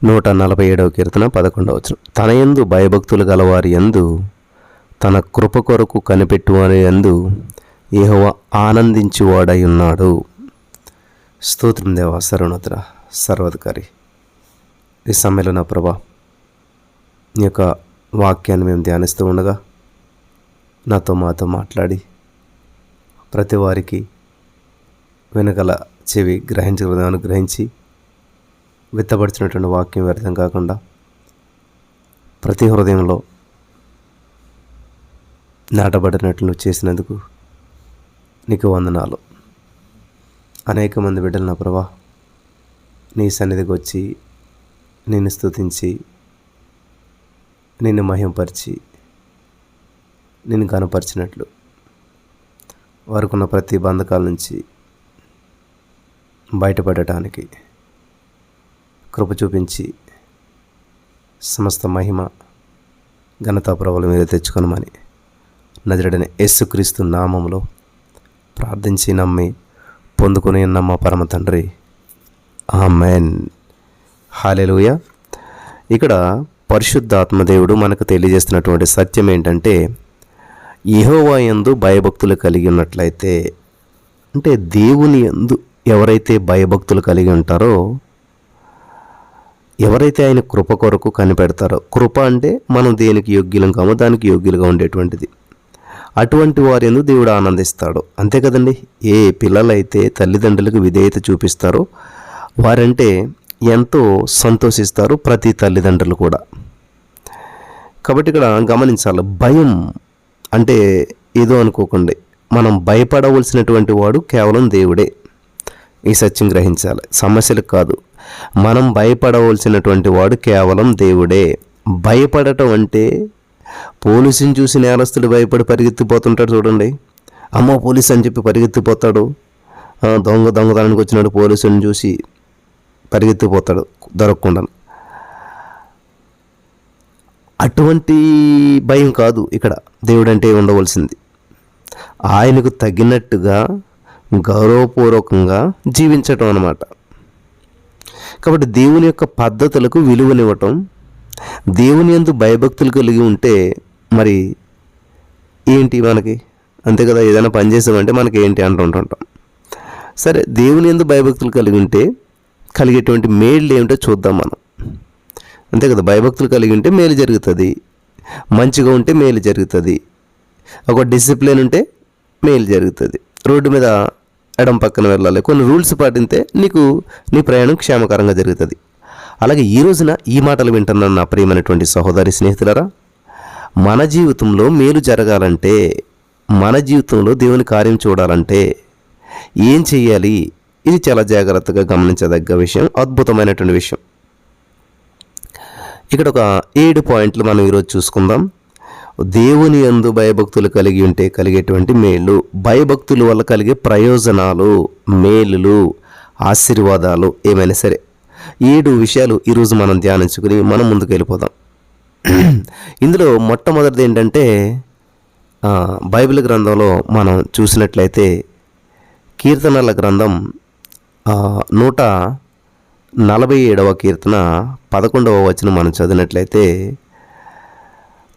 147వ కీర్తన 11వ వచనం. తన యందు భయభక్తులు గలవారి యందు తన కృప కొరకు కనిపెట్టువారి యందు యెహోవా ఆనందించువాడై ఉన్నాడు. స్తోత్రం దేవా, సర్వోన్నతుడా, సర్వాధికారి. ఈ సమయంలో నా ప్రభా, నీ యొక్క వాక్యాన్ని మేము ధ్యానిస్తూ ఉండగా మాతో మాట్లాడి ప్రతి వారికి వెనకల చెవి గ్రహించగలదాన్ని గ్రహించి విత్తబడిచినటువంటి వాక్యం వ్యర్థం కాకుండా ప్రతి హృదయంలో నాటబడినట్లు చేసినందుకు నీకు వందనాలు. అనేక మంది బిడ్డలు నా ప్రభా నీ సన్నిధికి వచ్చి నిన్ను స్తుతించి నిన్ను మహింపరిచి నిన్ను కనపరిచినట్లు వారికున్న ప్రతి బంధకాల నుంచి బయటపడటానికి కృప చూపించి సమస్త మహిమ ఘనతా ప్రభువుల మీద తెచ్చుకొనమని నజరేయుడైన యేసుక్రీస్తు నామములో ప్రార్థించి నమ్మి పొందుకుని ఉన్న మా పరమ తండ్రి, ఆమేన్. హల్లెలూయా. ఇక్కడ పరిశుద్ధాత్మదేవుడు మనకు తెలియజేస్తున్నటువంటి సత్యం ఏంటంటే, యెహోవా యందు భయభక్తులు కలిగి ఉన్నట్లయితే, అంటే దేవుని యందు ఎవరైతే భయభక్తులు కలిగి ఉంటారో, ఎవరైతే ఆయన కృప కొరకు కనిపెడతారో, కృప అంటే మనం దేనికి యోగ్యులం కామో దానికి యోగ్యులుగా ఉండేటువంటిది, అటువంటి వారి యందు దేవుడు ఆనందిస్తాడు. అంతే కదండి. ఏ పిల్లలైతే తల్లిదండ్రులకు విధేయత చూపిస్తారో వారంటే ఎంతో సంతోషిస్తారు ప్రతి తల్లిదండ్రులు కూడా. కాబట్టి ఇక్కడ గమనించాలి, భయం అంటే ఏదో అనుకోకండి, మనం భయపడవలసినటువంటి వాడు కేవలం దేవుడే. ఈ సత్యం గ్రహించాలి. సమస్యలకు కాదు, మనం భయపడవలసినటువంటి వాడు కేవలం దేవుడే. భయపడటం అంటే పోలీసుని చూసి నేరస్తుడు భయపడి పరిగెత్తిపోతుంటాడు చూడండి. అమ్మో పోలీసు అని చెప్పి పరిగెత్తిపోతాడు. దొంగతనానికి వచ్చినాడు పోలీసుని చూసి పరిగెత్తిపోతాడు దొరకకుండా. అటువంటి భయం కాదు ఇక్కడ దేవుడంటే ఉండవలసింది. ఆయనకు తగినట్టుగా గౌరవపూర్వకంగా జీవించటం అన్నమాట. కాబట్టి దేవుని యొక్క పద్ధతులకు విలువనివ్వటం, దేవుని యందు భయభక్తులు కలిగి ఉంటే మరి ఏంటి మనకి, అంతే కదా. ఏదైనా పని చేసామంటే మనకి ఏంటి అంటుంటాం. సరే, దేవుని యందు భయభక్తులు కలిగి ఉంటే కలిగేటువంటి మేళ్ళు ఏమిటో చూద్దాం మనం. అంతే కదా. భయభక్తులు కలిగి ఉంటే మేలు జరుగుతుంది, మంచిగా ఉంటే మేలు జరుగుతుంది, ఒక డిసిప్లిన్ ఉంటే మేలు జరుగుతుంది. రోడ్డు మీద ఎడం పక్కన వెళ్ళాలి, కొన్ని రూల్స్ పాటిస్తే నీ ప్రయాణం క్షేమకరంగా జరుగుతుంది. అలాగే ఈ రోజున ఈ మాటలు వింటున్న నా ప్రియమైనటువంటి సహోదరి స్నేహితులారా, మన జీవితంలో మేలు జరగాలంటే, మన జీవితంలో దేవుని కార్యం చూడాలంటే ఏం చెయ్యాలి? ఇది చాలా జాగ్రత్తగా గమనించదగ్గ విషయం, అద్భుతమైనటువంటి విషయం. ఇక్కడ ఒక 7 పాయింట్లు మనం ఈరోజు చూసుకుందాం. దేవుని యందు భయభక్తులు కలిగి ఉంటే కలిగేటువంటి మేలు, భయభక్తుల వల్ల కలిగే ప్రయోజనాలు, మేలులు, ఆశీర్వాదాలు ఏమైనా సరే 7 విషయాలు ఈరోజు మనం ధ్యానించుకుని మనం ముందుకు వెళ్ళిపోదాం. ఇందులో మొట్టమొదటిది ఏంటంటే, బైబిల్ గ్రంథంలో మనం చూసినట్లయితే కీర్తనల గ్రంథం 147వ కీర్తన 11వ వచనం మనం చదివినట్లయితే,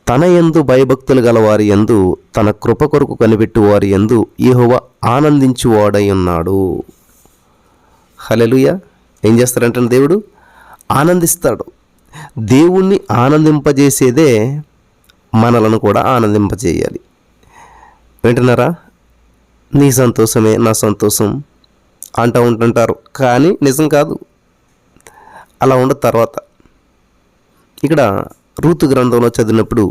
తన యందు భయభక్తులు గలవారి యందు తన కృప కొరకు కనిపెట్టు వారి యందు యెహోవా ఆనందించువాడై ఉన్నాడు. హల్లెలూయా. ఏం చేస్తాడంటే దేవుడు ఆనందిస్తాడు. దేవుణ్ణి ఆనందింపజేసేదే మనలను కూడా ఆనందింపజేయాలి. వింటున్నారా? నీ సంతోషమే నా సంతోషం అంటూ ఉంటుంటారు, కానీ నిజం కాదు. అలా ఉండదు. తర్వాత ఇక్కడ రూతు గ్రంథంలో చదివినప్పుడు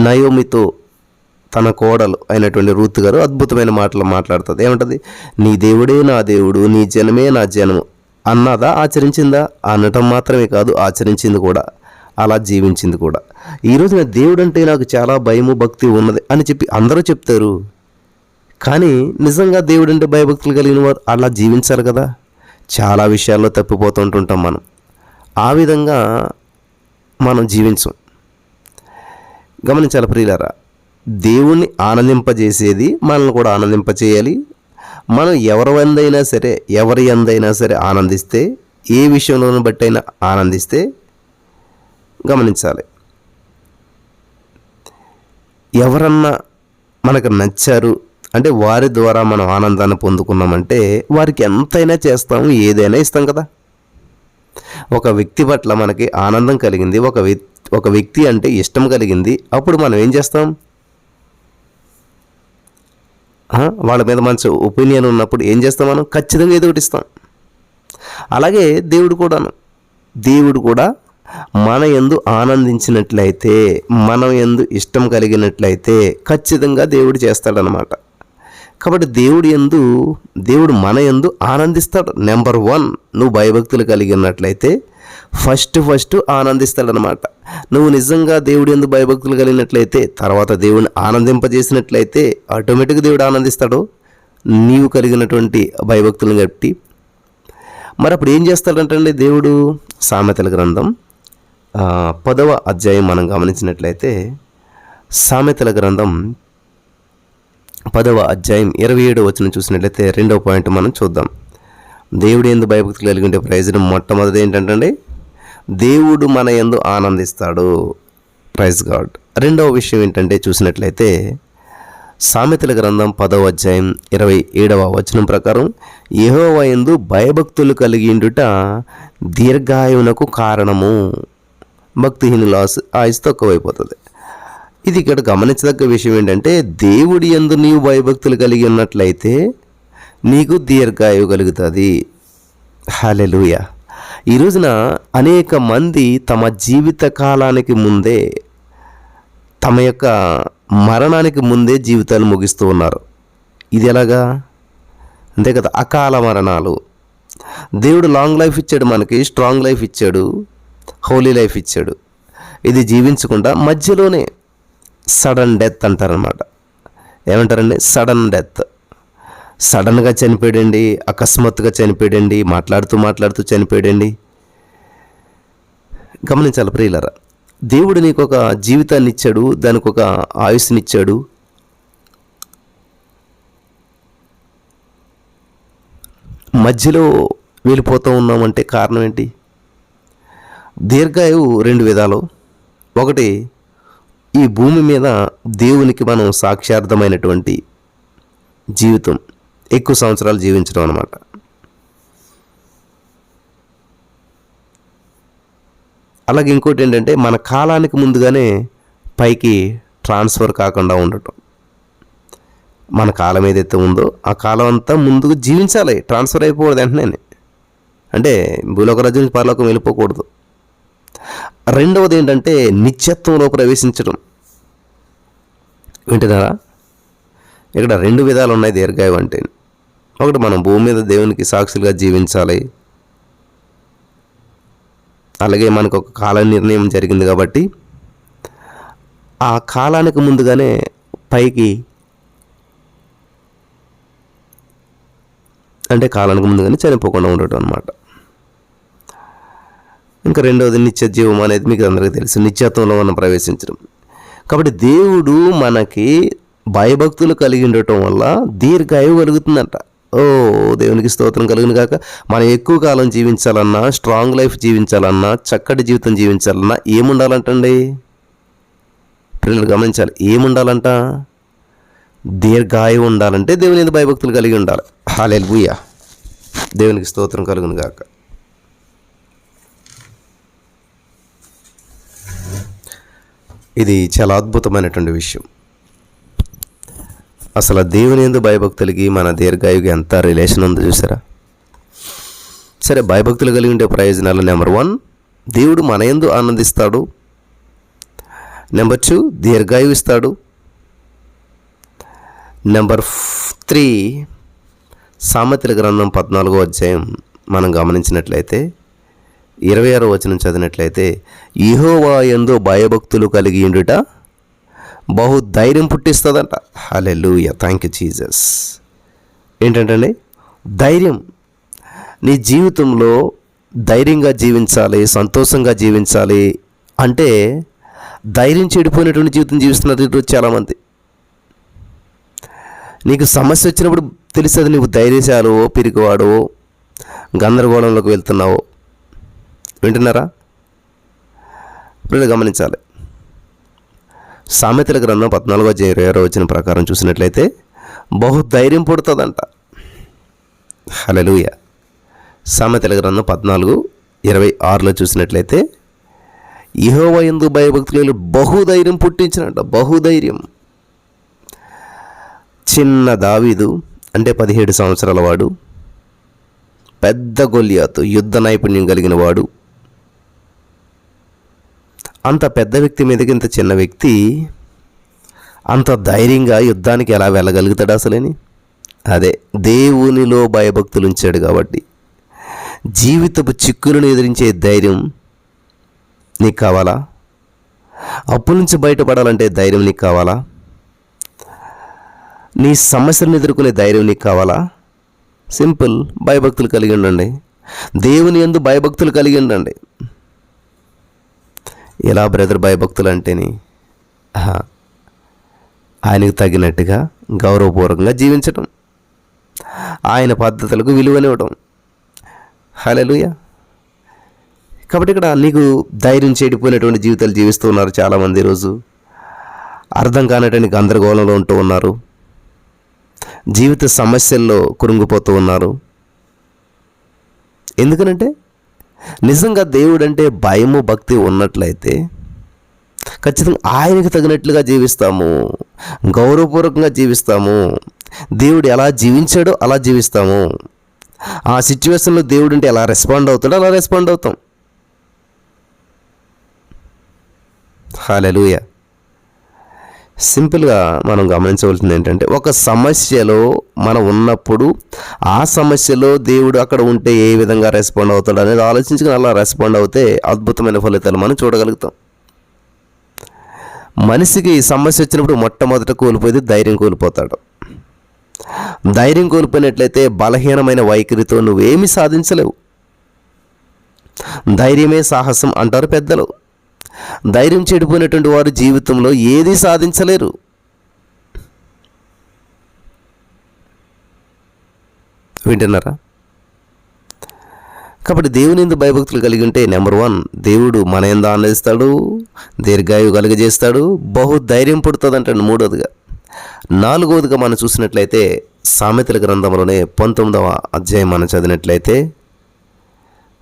నయోమితో తన కోడలు అయినటువంటి రూతు గారు అద్భుతమైన మాటలు మాట్లాడుతుంది. ఏమంటుంది? నీ దేవుడే నా దేవుడు, నీ జనమే నా జనము అన్నదా, ఆచరించిందా? అనటం మాత్రమే కాదు, ఆచరించింది కూడా, అలా జీవించింది కూడా. ఈరోజున దేవుడు అంటే నాకు చాలా భయము భక్తి ఉన్నది అని చెప్పి అందరూ చెప్తారు, కానీ నిజంగా దేవుడు అంటే భయభక్తులు కలిగిన వారు అలా జీవించాలి కదా. చాలా విషయాల్లో తప్పిపోతుంటుంటాం మనం. ఆ విధంగా మనం జీవించం. గమనించాలి ప్రియులారా, దేవుణ్ణి ఆనందింపజేసేది మనల్ని కూడా ఆనందింపచేయాలి. మనం ఎవరి అందైనా సరే ఆనందిస్తే ఏ విషయంలోనూ బట్టి అయినా ఆనందిస్తే గమనించాలి. ఎవరన్నా మనకు నచ్చారు అంటే వారి ద్వారా మనం ఆనందాన్ని పొందుకున్నామంటే వారికి ఎంతైనా చేస్తాము, ఏదైనా ఇస్తాం కదా. ఒక వ్యక్తి పట్ల మనకి ఆనందం కలిగింది, ఒక వ్యక్తి అంటే ఇష్టం కలిగింది, అప్పుడు మనం ఏం చేస్తాం? వాళ్ళ మీద మంచి ఒపీనియన్ ఉన్నప్పుడు ఏం చేస్తాం? మనం ఖచ్చితంగా ఏదో ఒకటి ఇస్తాం. అలాగే దేవుడు కూడా మన యందు ఆనందించినట్లయితే, మనం యందు ఇష్టం కలిగినట్లయితే ఖచ్చితంగా దేవుడు చేస్తాడనమాట. కాబట్టి దేవుడు మన యందు ఆనందిస్తాడు. నెంబర్ 1, నువ్వు భయభక్తులు కలిగి ఉన్నట్లయితే ఫస్ట్ ఆనందిస్తాడనమాట. నువ్వు నిజంగా దేవుడు యందు భయభక్తులు కలిగినట్లయితే, తర్వాత దేవుని ఆనందింపజేసినట్లయితే ఆటోమేటిక్గా దేవుడు ఆనందిస్తాడు నీవు కలిగినటువంటి భయభక్తులను బట్టి. మరి అప్పుడు ఏం చేస్తాడంటే దేవుడు, సామెతల గ్రంథం 10వ అధ్యాయం మనం గమనించినట్లయితే, సామెతల గ్రంథం 10వ అధ్యాయం 27వ వచనం చూసినట్లయితే 2వ పాయింట్ మనం చూద్దాం. దేవుడు యందు భయభక్తులు కలిగి ఉంటే ప్రయోజనం మొట్టమొదటి ఏంటంటే దేవుడు మన యందు ఆనందిస్తాడు. Praise God. రెండవ విషయం ఏంటంటే చూసినట్లయితే సామెతల గ్రంథం 10వ అధ్యాయం 27వ వచనం ప్రకారం యెహోవా యందు భయభక్తులు కలిగి ఉండుట దీర్ఘాయువునకు కారణము. భక్తిహీనుల ఆయుసు తక్కువైపోతుంది. ఇది ఇక్కడ గమనించదగ్గ విషయం ఏంటంటే దేవుడి యందు నీవు భయభక్తులు కలిగి ఉన్నట్లయితే నీకు దీర్ఘాయువు కలుగుతుంది. హల్లెలూయా. ఈ రోజున అనేక మంది తమ జీవిత కాలానికి ముందే, తమ యొక్క మరణానికి ముందే జీవితాలు ముగిస్తూ ఉన్నారు. ఇది ఎలాగా? అంతే కదా, అకాల మరణాలు. దేవుడు లాంగ్ లైఫ్ ఇచ్చాడు, మనకి స్ట్రాంగ్ లైఫ్ ఇచ్చాడు, హోలీ లైఫ్ ఇచ్చాడు. ఇది జీవించకుండా మధ్యలోనే సడన్ డెత్ అంటారనమాట. ఏమంటారండి? Sudden death. సడన్గా చనిపోయాడండి, అకస్మాత్తుగా చనిపోయాడండి, మాట్లాడుతూ చనిపోయాడండి. గమనించాలి ప్రియులారా, దేవుడు నీకు ఒక జీవితాన్ని ఇచ్చాడు, దానికి ఒక ఆయుష్నిచ్చాడు. మధ్యలో వెళ్ళిపోతూ ఉన్నామంటే కారణం ఏంటి? దీర్ఘాయువు 2 విధాలు. ఒకటి, ఈ భూమి మీద దేవునికి మనం సాక్షార్థమైనటువంటి జీవితం, ఎక్కువ సంవత్సరాలు జీవించడం అన్నమాట. అలాగే ఇంకోటి ఏంటంటే మన కాలానికి ముందుగానే పైకి ట్రాన్స్ఫర్ కాకుండా ఉండటం. మన కాలం ఏదైతే ఉందో ఆ కాలం అంతా ముందుకు జీవించాలి, ట్రాన్స్ఫర్ అయిపోకూడదు వెంటనే. అంటే భూలోక రాజ్యం నుంచి పరలోకం వెళ్ళిపోకూడదు. రెండవది ఏంటంటే నిత్యత్వంలో ప్రవేశించడం. వింటున్నారా? ఇక్కడ 2 విధాలు ఉన్నాయి దీర్ఘాయువు అంటే. ఒకటి, మనం భూమి మీద దేవునికి సాక్షులుగా జీవించాలి. అలాగే మనకు ఒక కాల నిర్ణయం జరిగింది కాబట్టి ఆ కాలానికి ముందుగానే పైకి, అంటే కాలానికి ముందుగానే చనిపోకుండా ఉండటం అన్నమాట. ఇంకా రెండవది నిత్య జీవం అనేది మీకు అందరికీ తెలుసు, నిత్యత్వంలో మనం ప్రవేశించడం. కాబట్టి దేవుడు మనకి భయభక్తులు కలిగి ఉండటం వల్ల దీర్ఘాయువు కలుగుతుందంట. దేవునికి స్తోత్రం కలుగును గాక. మనం ఎక్కువ కాలం జీవించాలన్నా, స్ట్రాంగ్ లైఫ్ జీవించాలన్నా, చక్కటి జీవితం జీవించాలన్నా ఏముండాలంటండి? పిల్లలు గమనించాలి, ఏముండాలంట? దీర్ఘాయువు ఉండాలంటే దేవుని యందు భయభక్తులు కలిగి ఉండాలి. హల్లెలూయా. దేవునికి స్తోత్రం కలుగును గాక. ఇది చాలా అద్భుతమైనటువంటి విషయం. అసలు దేవుని యందు భయభక్తులకి మన దీర్ఘాయువుకి ఎంత రిలేషన్ ఉందో చూసారా? సరే, భయభక్తులు కలిగి ఉండే ప్రయోజనాలు నెంబర్ 1, దేవుడు మన యందు ఆనందిస్తాడు. నెంబర్ 2, దీర్ఘాయువు ఇస్తాడు. నెంబర్ 3, సామెతల గ్రంథం 14వ అధ్యాయం మనం గమనించినట్లయితే 26వ వచనం చదివినట్లయితే యెహోవా యందు భయభక్తులు కలిగి ఉండుట బహు ధైర్యం పుట్టిస్తుందంట. హల్లెలూయా. Thank you Jesus. ఏంటంటే ధైర్యం. నీ జీవితంలో ధైర్యంగా జీవించాలి, సంతోషంగా జీవించాలి అంటే ధైర్యం చెడిపోయినటువంటి జీవితం జీవిస్తున్నారు ఈరోజు చాలామంది. నీకు సమస్య వచ్చినప్పుడు తెలుస్తుంది నువ్వు ధైర్యశాలువో, పిరికివాడువో, గందరగోళంలోకి వెళ్తున్నావో. వింటున్నారా? వీళ్ళు గమనించాలి. సామెతల గ్రంథం 14:26 వచ్చిన ప్రకారం చూసినట్లయితే బహుధైర్యం పుడుతుందంట. హల్లెలూయా. సామెతల గ్రంథం 14:26 చూసినట్లయితే యెహోవా యందు భయభక్తులు బహుధైర్యం పుట్టించినట్ట. బహుధైర్యం. చిన్న దావీదు అంటే 17 సంవత్సరాల వాడు, పెద్ద గొల్లియాతు యుద్ధ నైపుణ్యం కలిగిన వాడు, అంత పెద్ద వ్యక్తి మీదకి ఇంత చిన్న వ్యక్తి అంత ధైర్యంగా యుద్ధానికి ఎలా వెళ్ళగలుగుతాడు అసలేని? అదే దేవునిలో భయభక్తులు ఉంచాడు కాబట్టి. జీవితపు చిక్కులను ఎదిరించే ధైర్యం నీకు కావాలా? అప్పుల నుంచి బయటపడాలంటే ధైర్యం నీకు కావాలా? నీ సమస్యలను ఎదుర్కొనే ధైర్యం నీకు కావాలా? సింపుల్, భయభక్తులు కలిగి ఉండండి. దేవుని యందు భయభక్తులు కలిగి ఉండండి. ఎలా బ్రదర్ భయభక్తులు అంటేని ఆయనకు తగినట్టుగా గౌరవపూర్వకంగా జీవించటం, ఆయన పద్ధతులకు విలువనివ్వటం. హల్లెలూయా. కాబట్టి ఇక్కడ నీకు ధైర్యం చెడిపోయినటువంటి జీవితాలు జీవిస్తూ ఉన్నారు చాలామంది. ఈరోజు అర్థం కానటువంటి గందరగోళంలో ఉంటూ ఉన్నారు, జీవిత సమస్యల్లో కురుంగిపోతూ ఉన్నారు. ఎందుకనంటే నిజంగా దేవుడంటే భయము భక్తి ఉన్నట్లయితే ఖచ్చితంగా ఆయనకు తగినట్లుగా జీవిస్తాము, గౌరవపూర్వకంగా జీవిస్తాము. దేవుడు ఎలా జీవించాడో అలా జీవిస్తాము. ఆ సిచ్యువేషన్లో దేవుడు అంటే ఎలా రెస్పాండ్ అవుతాడో అలా రెస్పాండ్ అవుతాం. హల్లెలూయా. సింపుల్గా మనం గమనించవలసింది ఏంటంటే, ఒక సమస్యలో మనం ఉన్నప్పుడు ఆ సమస్యలో దేవుడు అక్కడ ఉంటే ఏ విధంగా రెస్పాండ్ అవుతాడు అనేది ఆలోచించుకుని అలా రెస్పాండ్ అవుతే అద్భుతమైన ఫలితాలు మనం చూడగలుగుతాం. మనిషికి సమస్య వచ్చినప్పుడు మొట్టమొదట కోల్పోయేది ధైర్యం కోల్పోతాడు. ధైర్యం కోల్పోయినట్లయితే బలహీనమైన వైఖరితో నువ్వేమీ సాధించలేవు. ధైర్యమే సాహసం అంటారు పెద్దలు. ధైర్యం చెడిపోయినటువంటి వారు జీవితంలో ఏది సాధించలేరు. వింటున్నారా? కాబట్టి దేవుని యందు భయభక్తులు కలిగి ఉంటే నెంబర్ 1 దేవుడు మన యందు ఆనందిస్తాడు, దీర్ఘాయువు కలుగజేస్తాడు, బహుధైర్యం పుడుతుంది అంటాడు. 3వదిగా 4వదిగా మనం చూసినట్లయితే సామెతల గ్రంథంలోనే 19వ అధ్యాయం మనం చదివినట్లయితే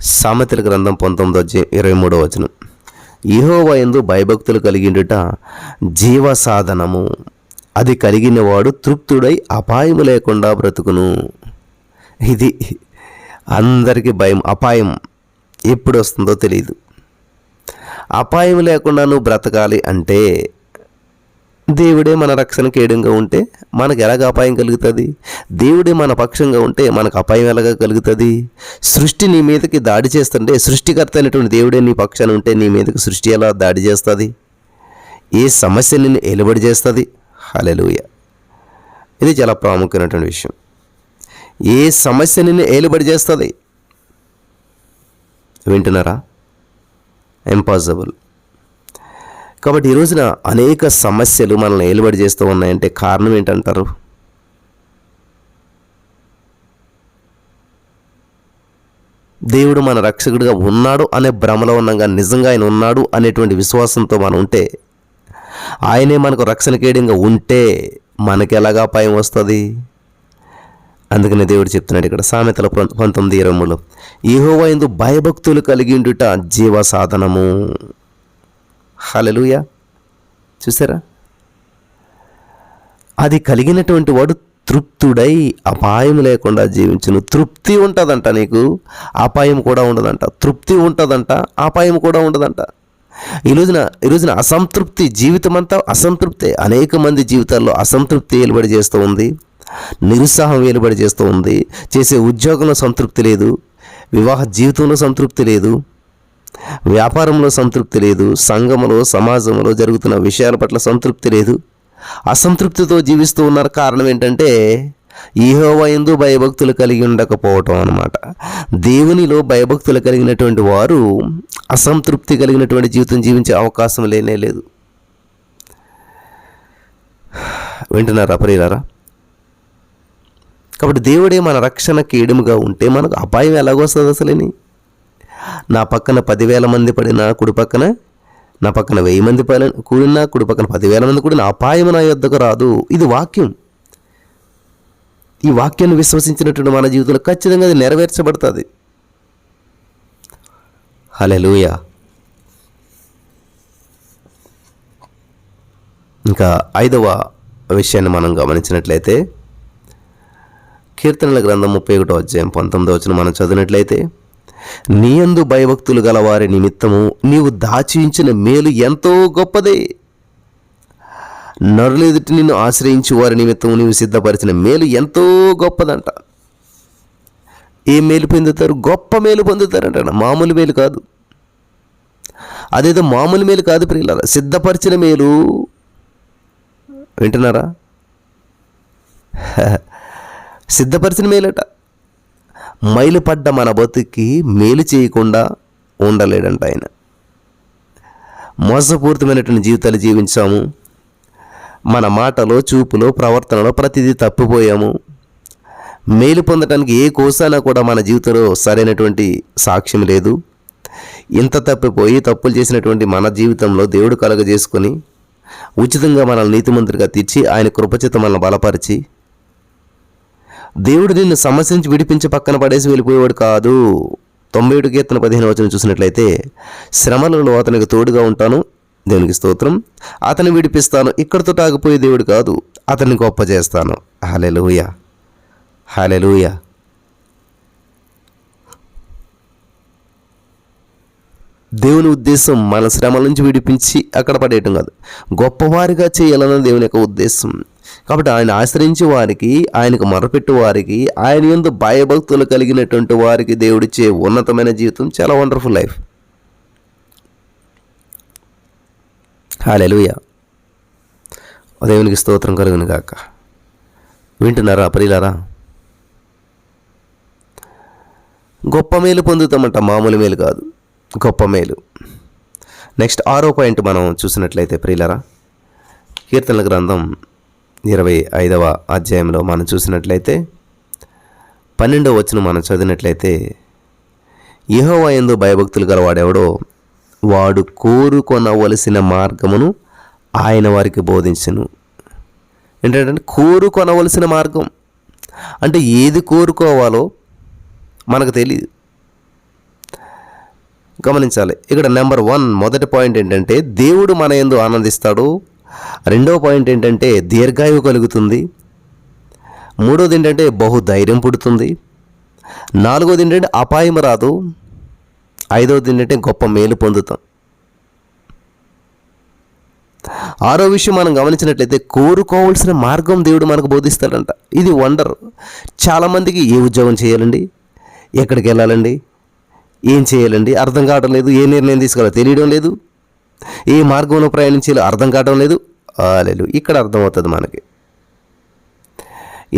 సామెతల గ్రంథం 19:23 యెహోవా యందు భయభక్తులు కలిగిండుట జీవ సాధనము, అది కలిగిన వాడు తృప్తుడై అపాయము లేకుండా బ్రతుకును. ఇది అందరికీ భయం. అపాయం ఎప్పుడు వస్తుందో తెలియదు. అపాయం లేకుండా నువ్వు బ్రతకాలి అంటే దేవుడే మన రక్షణ కేడంగా ఉంటే మనకు ఎలాగ అపాయం కలుగుతుంది? దేవుడే మన పక్షంగా ఉంటే మనకు అపాయం ఎలాగ కలుగుతుంది? సృష్టి నీ మీదకి దాడి చేస్తుంటే సృష్టికర్త అయినటువంటి దేవుడే నీ పక్షాన ఉంటే నీ మీదకి సృష్టి ఎలా దాడి చేస్తుంది? ఏ సమస్య నిన్ను ఎలుబడి చేస్తుంది? హల్లెలూయా. ఇది చాలా ప్రాముఖ్యమైనటువంటి విషయం. ఏ సమస్య నిన్ను ఏలుబడి చేస్తుంది? వింటున్నారా? ఇంపాసిబుల్. కాబట్టి ఈ రోజున అనేక సమస్యలు మనల్ని ఏలుబడి చేస్తూ ఉన్నాయంటే కారణం ఏంటంటారు? దేవుడు మన రక్షకుడిగా ఉన్నాడు అనే భ్రమలో ఉన్నాం, కానీ నిజంగా ఆయన ఉన్నాడు అనేటువంటి విశ్వాసంతో మనం ఉంటే, ఆయనే మనకు రక్షణ కేడంగా ఉంటే మనకి ఎలాగా అపాయం వస్తుంది? అందుకనే దేవుడు చెప్తున్నాడు ఇక్కడ సామెతల 19:23 యెహోవా యందు భయభక్తులు కలిగిండుట జీవ సాధనము. హల్లెలూయా. చూసారా? అది కలిగినటువంటి వాడు తృప్తుడై అపాయం లేకుండా జీవించును. తృప్తి ఉంటుందంట నీకు, అపాయం కూడా ఉండదంట. తృప్తి ఉంటుందంట, అపాయం కూడా ఉండదంట. ఈ రోజున అసంతృప్తి, జీవితం అంతా అసంతృప్తే. అనేక మంది జీవితాల్లో అసంతృప్తి ఏలుబడి చేస్తూ ఉంది, నిరుత్సాహం ఏలుబడి చేస్తూ ఉంది. చేసే ఉద్యోగంలో సంతృప్తి లేదు, వివాహ జీవితంలో సంతృప్తి లేదు, వ్యాపారంలో సంతృప్తి లేదు, సంఘములో సమాజంలో జరుగుతున్న విషయాల పట్ల సంతృప్తి లేదు. అసంతృప్తితో జీవిస్తూ ఉన్నారు. కారణం ఏంటంటే యెహోవా యందు భయభక్తులు కలిగి ఉండకపోవటం అన్నమాట. దేవునిలో భయభక్తులు కలిగినటువంటి వారు అసంతృప్తి కలిగినటువంటి జీవితం జీవించే అవకాశం లేనే లేదు. వింటున్నారా ప్రియులారా? కాబట్టి దేవుడే మన రక్షణ కేడుముగా ఉంటే మనకు అపాయం ఎలాగొస్తుంది? అసలేని నా పక్కన 10,000 మంది పడినా కుడి పక్కన, నా పక్కన 1000 మంది కూడినా కుడి పక్కన 10,000 మంది కూడినా అపాయం నా యొద్దకు రాదు. ఇది వాక్యం. ఈ వాక్యాన్ని విశ్వసించినటువంటి మన జీవితంలో ఖచ్చితంగా అది నెరవేర్చబడుతుంది. హల్లెలూయా. ఇంకా 5వ విషయాన్ని మనం గమనించినట్లయితే కీర్తనల గ్రంథం 31వ అధ్యాయం 19వ వచనం మనం చదివినట్లయితే, నీ యందు భయభక్తులు గల వారి నిమిత్తము నీవు దాచి ఉంచిన మేలు ఎంతో గొప్పదే. నరుల ఎదుటి నిన్ను ఆశ్రయించి వారి నిమిత్తము నీవు సిద్ధపరిచిన మేలు ఎంతో గొప్పదంట. ఏ మేలు పొందుతారు? గొప్ప మేలు పొందుతారంట. మామూలు మేలు కాదు. అదేదో మామూలు మేలు కాదు ప్రియులారా, సిద్ధపరిచిన మేలు. వింటున్నారా? సిద్ధపరిచిన మేలట. మైలుపడ్డ మన బతుకి మేలు చేయకుండా ఉండలేడంట ఆయన. మోసపూరితమైనటువంటి జీవితాలు జీవించాము. మన మాటలో, చూపులో, ప్రవర్తనలో ప్రతిదీ తప్పిపోయాము. మేలు పొందడానికి ఏ కోసానా కూడా మన జీవితంలో సరైనటువంటి సాక్ష్యం లేదు. ఇంత తప్పిపోయి తప్పులు చేసినటువంటి మన జీవితంలో దేవుడు కలుగజేసుకొని ఉచితంగా మనల్ని నీతిమంతుడిగా తీర్చి ఆయన కృపచేత మనల్ని బలపరిచి దేవుడు నిన్ను సమస్య నుంచి విడిపించి పక్కన పడేసి వెళ్ళిపోయేవాడు కాదు. 97 కీర్తన 15వ వచనం చూసినట్లయితే, శ్రమలలో అతనికి తోడుగా ఉంటాను, దేవునికి స్తోత్రం, అతన్ని విడిపిస్తాను, ఇక్కడితో ఆగిపోయే దేవుడు కాదు, అతన్ని గొప్ప చేస్తాను. హల్లెలూయా, హల్లెలూయా. దేవుని ఉద్దేశం మన శ్రమల నుంచి విడిపించి అక్కడ పడేయటం కాదు, గొప్పవారిగా చేయాలన్న దేవుని యొక్క ఉద్దేశం. కాబట్టి ఆయన ఆశ్రయించే వారికి, ఆయనకు మొరపెట్టు వారికి, ఆయన యందు భయభక్తులు కలిగినటువంటి వారికి దేవుడిచ్చే ఉన్నతమైన జీవితం చాలా వండర్ఫుల్ లైఫ్. హల్లెలూయా. దేవునికి స్తోత్రం కలుగును గాక. వింటున్నారా ప్రియులారా? గొప్ప మేలు పొందుతామంట, మామూలు మేలు కాదు, గొప్ప మేలు. నెక్స్ట్ 6వ పాయింట్ మనం చూసినట్లయితే ప్రియులారా, కీర్తనల గ్రంథం 25వ అధ్యాయంలో మనం చూసినట్లయితే 12వ వచనం మనం చదివినట్లయితే, యెహోవా యందు భయభక్తులు గలవాడెవడో వాడు కోరుకొనవలసిన మార్గమును ఆయన వారికి బోధించును. ఏంటంటే కోరుకొనవలసిన మార్గం అంటే ఏది కోరుకోవాలో మనకు తెలియదు. గమనించాలి. ఇక్కడ నెంబర్ 1 మొదటి పాయింట్ ఏంటంటే దేవుడు మన యందు ఆనందిస్తాడు. రెండవ పాయింట్ ఏంటంటే దీర్ఘాయువు కలుగుతుంది. మూడవది ఏంటంటే బహుధైర్యం పుడుతుంది. నాలుగవది ఏంటంటే అపాయం రాదు. ఐదవది ఏంటంటే గొప్ప మేలు పొందుతాం. ఆరో విషయం మనం గమనించినట్లయితే కోరుకోవాల్సిన మార్గం దేవుడు మనకు బోధిస్తాడంట. ఇది వండర్. చాలామందికి ఏ ఉద్యోగం చేయాలండి, ఎక్కడికి వెళ్ళాలండి, ఏం చేయాలండి అర్థం కావడం లేదు, ఏ నిర్ణయం తీసుకోవాలో తెలియడం లేదు, ఏ మార్గంలో ప్రయాణించాలో అర్థం కావడం లేదు. లేదు, ఇక్కడ అర్థమవుతుంది మనకి.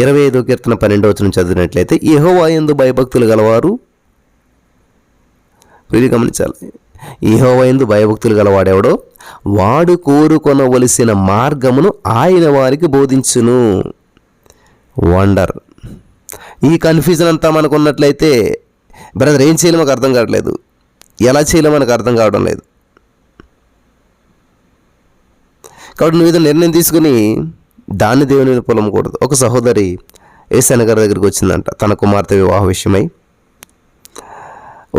25వ కీర్తన 12వ వచనం చదివినట్లయితే, యెహోవా యందు భయభక్తులు గలవారు, ఇది గమనించాలి, యెహోవా యందు భయభక్తులు గలవాడెవడో వాడు కోరుకొనవలసిన మార్గమును ఆయన వారికి బోధించును. వండర్. ఈ కన్ఫ్యూజన్ అంతా మనకు ఉన్నట్లయితే బ్రదర్ ఏం చేయాలో మాకు అర్థం కావట్లేదు, ఎలా చేయాలో మనకు అర్థం కావడం లేదు. కాబట్టి నువ్వు ఏదో నిర్ణయం తీసుకుని దాన్ని దేవుని మీద పొలమకూడదు. ఒక సహోదరి ఏసన్న గారి దగ్గరికి వచ్చిందంట తన కుమార్తె వివాహ విషయమై.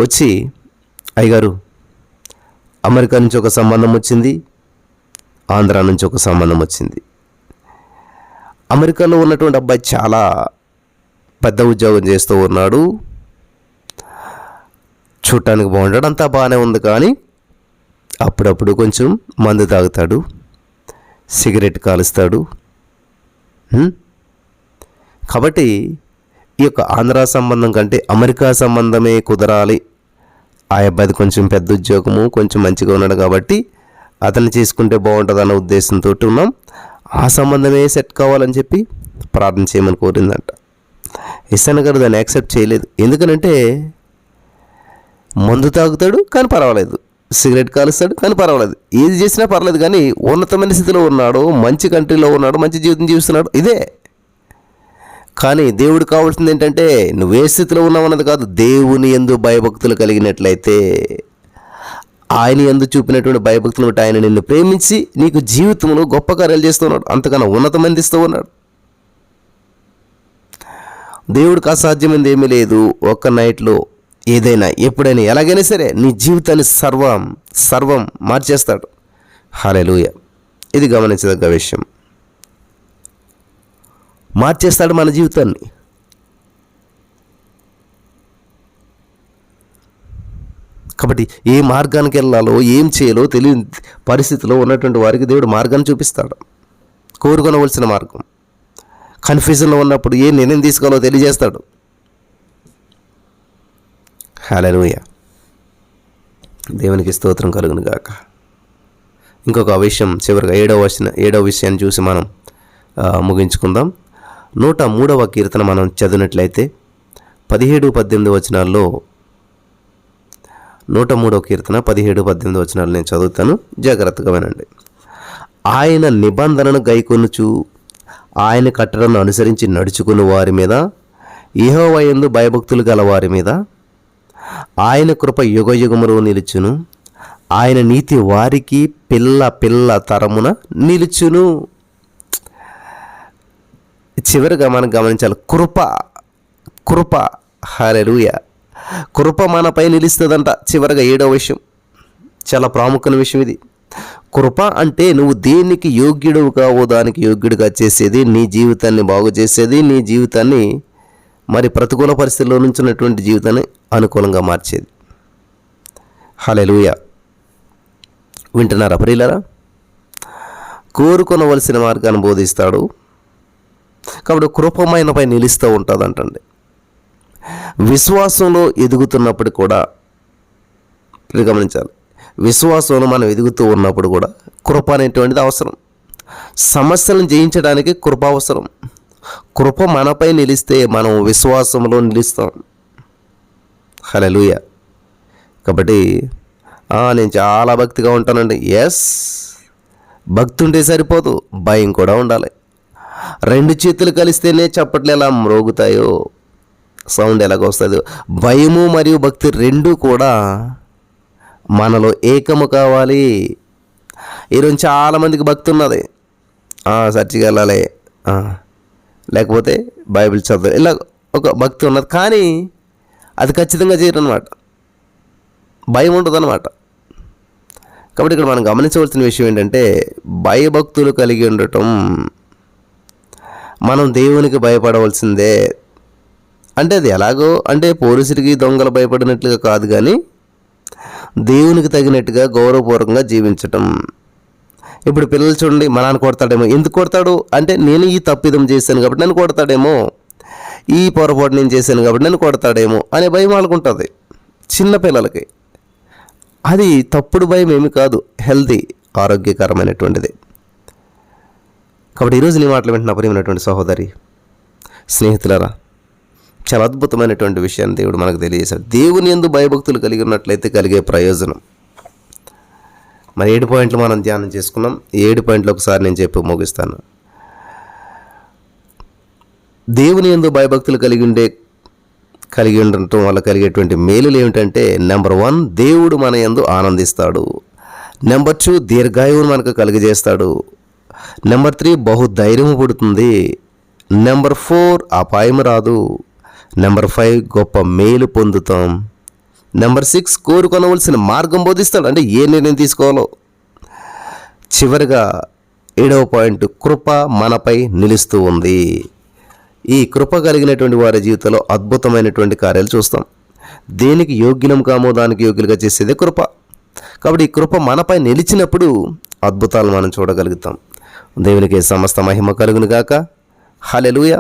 వచ్చి, అయ్యగారు అమెరికా నుంచి ఒక సంబంధం వచ్చింది, ఆంధ్రా నుంచి ఒక సంబంధం వచ్చింది. అమెరికాలో ఉన్నటువంటి అబ్బాయి చాలా పెద్ద ఉద్యోగం చేస్తూ ఉన్నాడు, చూడటానికి బాగుంటాడు, అంతా బాగానే ఉంది. కానీ అప్పుడప్పుడు కొంచెం మందు తాగుతాడు, సిగరెట్ కాలుస్తాడు. కాబట్టి ఈ యొక్క ఆంధ్రా సంబంధం కంటే అమెరికా సంబంధమే కుదరాలి. ఆ అబ్బాయిది కొంచెం పెద్ద ఉద్యోగము, కొంచెం మంచిగా ఉన్నాడు కాబట్టి అతన్ని చేసుకుంటే బాగుంటుంది అన్న ఉద్దేశంతో ఉన్నాం. ఆ సంబంధమే సెట్ కావాలని చెప్పి ప్రార్థన చేయమని కోరిందంట. ఎస్ఎన్ గారు దాన్ని యాక్సెప్ట్ చేయలేదు. ఎందుకనంటే మందు తాగుతాడు కానీ పర్వాలేదు, సిగరెట్ కాలుస్తాడు కానీ పర్వాలేదు, ఏది చేసినా పర్లేదు, కానీ ఉన్నతమైన స్థితిలో ఉన్నాడు, మంచి కంట్రీలో ఉన్నాడు, మంచి జీవితం జీవిస్తున్నాడు, ఇదే. కానీ దేవుడు కావాల్సింది ఏంటంటే నువ్వే స్థితిలో ఉన్నావన్నది కాదు, దేవుని యందు భయభక్తులు కలిగినట్లయితే, ఆయన యందు చూపినటువంటి భయభక్తులను బట్టి ఆయన నిన్ను ప్రేమించి నీకు జీవితంలో గొప్ప కార్యాలు చేస్తూ ఉన్నాడు, అంతకన్నా ఉన్నతమైనది ఇస్తూ ఉన్నాడు. దేవుడికి అసాధ్యమైనది ఏమీ లేదు. ఒక్క నైట్లో ఏదైనా ఎప్పుడైనా ఎలాగైనా సరే నీ జీవితాన్ని సర్వం మార్చేస్తాడు. హల్లెలూయా. ఇది గమనించదగ్గ విషయం. మార్చేస్తాడు మన జీవితాన్ని. కాబట్టి ఏ మార్గానికి వెళ్ళాలో ఏం చేయాలో తెలియని పరిస్థితిలో ఉన్నటువంటి వారికి దేవుడు మార్గాన్ని చూపిస్తాడు, కోరుకొనవలసిన మార్గం. కన్ఫ్యూజన్లో ఉన్నప్పుడు ఏ నిర్ణయం తీసుకోవాలో తెలియజేస్తాడు. హల్లెలూయా. దేవునికి స్తోత్రం కలుగును గాక. ఇంకొక విషయం చివరిగా ఏడవ విషయాన్ని చూసి మనం ముగించుకుందాం. 103వ కీర్తన మనం చదివినట్లయితే 17-18 వచనాల్లో, 103వ కీర్తన 17-18 వచనాలు నేను చదువుతాను, జాగ్రత్తగా వినండి. ఆయన నిబంధనను గైకొనుచు ఆయన కట్టడను అనుసరించి నడుచుకుని వారి మీద, యెహోవా యందు భయభక్తులు గల వారి మీద ఆయన కృప యుగయుగములు నిలుచును, ఆయన నీతి వారికి పిల్ల తరమున నిలుచును. చివరిగా మనం గమనించాలి, కృప. హల్లెలూయా. కృప మనపై నిలుస్తుందంట. చివరిగా 7వ విషయం, చాలా ప్రాముఖ్యమైన విషయం ఇది. కృప అంటే నువ్వు దేనికి యోగ్యుడు కావో దానికి యోగ్యుడిగా చేసేది, నీ జీవితాన్ని బాగు చేసేది, నీ జీవితాన్ని మరి ప్రతికూల పరిస్థితుల్లో నుంచి ఉన్నటువంటి జీవితాన్ని అనుకూలంగా మార్చేది. హల్లెలూయా. వింటున్నారా ప్రియులారా? కోరుకొనవలసిన మార్గాన్ని బోధిస్తాడు. కాబట్టి కృపమైనపై నిలుస్తూ ఉంటుందంటండి. విశ్వాసంలో ఎదుగుతున్నప్పుడు కూడా గమనించాలి, విశ్వాసంలో మనం ఎదుగుతూ ఉన్నప్పుడు కూడా కృప అనేటువంటిది అవసరం. సమస్యలను జయించడానికి కృప అవసరం. కృప మనపై నిలిస్తే మనం విశ్వాసంలో నిలుస్తాం. హల్లెలూయా. కాబట్టి నేను చాలా భక్తిగా ఉంటానండి. ఎస్, భక్తి ఉంటే సరిపోదు, భయం కూడా ఉండాలి. 2 చేతులు కలిస్తేనే చప్పట్లు ఎలా మ్రోగుతాయో, సౌండ్ ఎలాగొస్తుందో, భయము మరియు భక్తి 2 కూడా మనలో ఏకము కావాలి. ఈరోజు చాలామందికి భక్తి ఉన్నది, చర్చికి వెళ్ళాలి, లేకపోతే బైబిల్ చదవాలి, ఇలా ఒక భక్తి ఉన్నది, కానీ అది ఖచ్చితంగా చేయరు అన్నమాట. భయం ఉంటుంది అన్నమాట. కాబట్టి ఇక్కడ మనం గమనించవలసిన విషయం ఏంటంటే, భయభక్తులు కలిగి ఉండటం, మనం దేవునికి భయపడవలసిందే. అంటే అది ఎలాగో అంటే పోలీసులకి దొంగలు భయపడినట్లుగా కాదు, కానీ దేవునికి తగినట్టుగా గౌరవపూర్వకంగా జీవించటం. ఇప్పుడు పిల్లలు చూడండి, మా నాన్న కొడతాడేమో, ఎందుకు కొడతాడు అంటే నేను ఈ తప్పిదం చేశాను కాబట్టి నన్ను కొడతాడేమో, ఈ పొరపాటు నేను చేశాను కాబట్టి నన్ను కొడతాడేమో అనే భయం వాళ్ళకుంటుంది చిన్నపిల్లలకి. అది తప్పుడు భయం ఏమి కాదు, హెల్తీ, ఆరోగ్యకరమైనటువంటిది. కాబట్టి ఈరోజు నీ మాటలు వింటున్న ప్రియమైనటువంటి సహోదరి, స్నేహితులారా, చాలా అద్భుతమైనటువంటి విషయాన్ని దేవుడు మనకు తెలియజేశాడు. దేవుని యందు భయభక్తులు కలిగి ఉన్నట్లయితే కలిగే ప్రయోజనం. మరి 7 పాయింట్లు మనం ధ్యానం చేసుకున్నాం. 7 పాయింట్లు ఒకసారి నేను చెప్పి ముగిస్తాను. దేవుని యందు భయభక్తులు కలిగి ఉండటం వల్ల కలిగేటువంటి మేలులు ఏమిటంటే, నెంబర్ 1, దేవుడు మన యందు ఆనందిస్తాడు. నెంబర్ 2, దీర్ఘాయువును మనకు కలిగజేస్తాడు. నెంబర్ 3, బహుధైర్యము పుడుతుంది. నెంబర్ 4, అపాయం రాదు. నెంబర్ 5, గొప్ప మేలు పొందుతాం. నెంబర్ 6, కోరుకొనవలసిన మార్గం బోధిస్తాడు, అంటే ఏ నిర్ణయం తీసుకోవాలో. చివరిగా 7వ పాయింట్, కృప మనపై నిలుస్తూ ఉంది. ఈ కృప కలిగినటువంటి వారి జీవితంలో అద్భుతమైనటువంటి కార్యాలు చూస్తాం. దేనికి యోగ్యం కామో దానికి యోగ్యులుగా చేసేదే కృప. కాబట్టి ఈ కృప మనపై నిలిచినప్పుడు అద్భుతాలు మనం చూడగలుగుతాం. దేవునికి సమస్త మహిమ కలుగును గాక. హల్లెలూయా.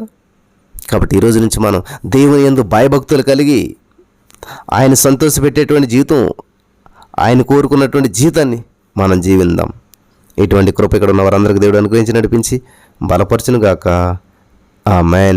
కాబట్టి ఈరోజు నుంచి మనం దేవుని యందు భయభక్తులు కలిగి ఆయన సంతోషపెట్టేటువంటి జీవితం, ఆయన కోరుకున్నటువంటి జీవితాన్ని మనం జీవిద్దాం. ఇటువంటి కృప ఇక్కడ ఉన్న వారందరికీ దేవుడు అనుగ్రహించి నడిపించి బలపరచును గాక. ఆమేన్.